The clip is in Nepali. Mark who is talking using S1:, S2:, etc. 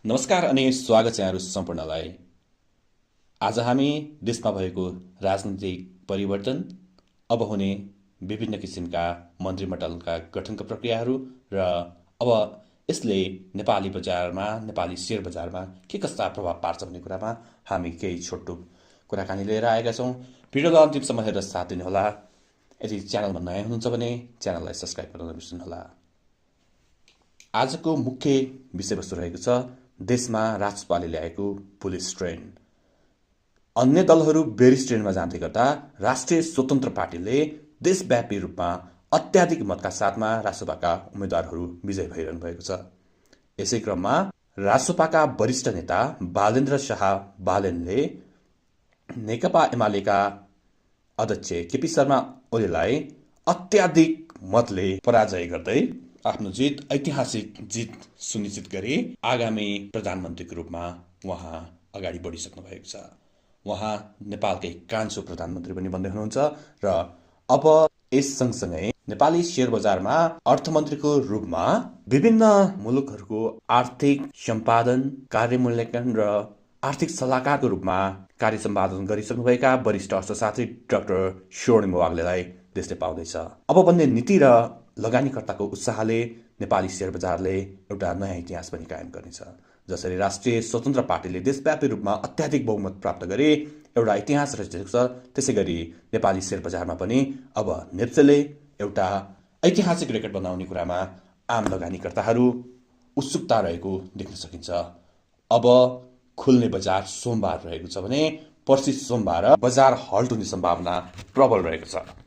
S1: नमस्कार अनि स्वागत छ यहाँहरू सम्पूर्णलाई। आज हामी देशमा भएको राजनीतिक परिवर्तन, अब हुने विभिन्न किसिमका मन्त्रीमण्डलका गठनका प्रक्रियाहरू र अब यसले नेपाली बजारमा, नेपाली शेयर बजारमा के कस्ता प्रभाव पार्छ भन्ने कुरामा हामी केही छोटो कुराकानी लिएर आएका छौँ। भिडियोलाई अन्तिमसम्म हेरेर साथ दिनुहोला। यदि च्यानलमा नयाँ हुनुहुन्छ भने च्यानललाई सब्स्क्राइब गर्न नबिर्सनुहोला। आजको मुख्य विषयवस्तु रहेको छ देशमा राजपाले ल्याएको पुलिस ट्रेन। अन्य दलहरू बेरिस ट्रेनमा जाँदै गर्दा राष्ट्रिय स्वतन्त्र पार्टीले देशव्यापी रूपमा अत्याधिक मतका साथमा रासोपाका उम्मेद्वारहरू विजय भइरहनु भएको छ। यसै क्रममा रासोपाका वरिष्ठ नेता बालेन्द्र शाह बालेनले नेकपा एमालेका अध्यक्ष केपी शर्मा ओलीलाई अत्याधिक मतले पराजय गर्दै आफ्नो ऐतिहासिक जित सुनिश्चित गरी आगामी प्रधानमन्त्रीको रूपमा उहाँ अगाडि बढिसक्नु भएको छ। उहाँ नेपालकै कान्छो प्रधानमन्त्री पनि बन्दै हुनुहुन्छ र अब यस सँगसँगै नेपाली शेयर बजारमा अर्थमन्त्रीको रूपमा विभिन्न मुलुकहरूको आर्थिक सम्पादन, कार्यमूल्याङ्कन र आर्थिक सल्लाहकारको रूपमा कार्य सम्पादन गरिसक्नुभएका वरिष्ठ अर्थशास्त्री डाक्टर स्वर्णिम वाग्लेलाई देशले पाउँदैछ। अब बन्ने नीति र लगानीकर्ताको उत्साहले नेपाली शेयर बजारले एउटा नयाँ इतिहास पनि कायम गर्नेछ। जसरी राष्ट्रिय स्वतन्त्र पार्टीले देशव्यापी रूपमा अत्याधिक बहुमत प्राप्त गरे एउटा इतिहास रचिएको छ, त्यसै गरी नेपाली शेयर बजारमा पनि अब नेप्सेले एउटा ऐतिहासिक रेकर्ड बनाउने कुरामा आम लगानीकर्ताहरू उत्सुकता रहेको देख्न सकिन्छ। अब खुल्ने बजार सोमबार रहेको छ भने पर्सि सोमबार बजार हल्ट हुने सम्भावना प्रबल रहेको छ।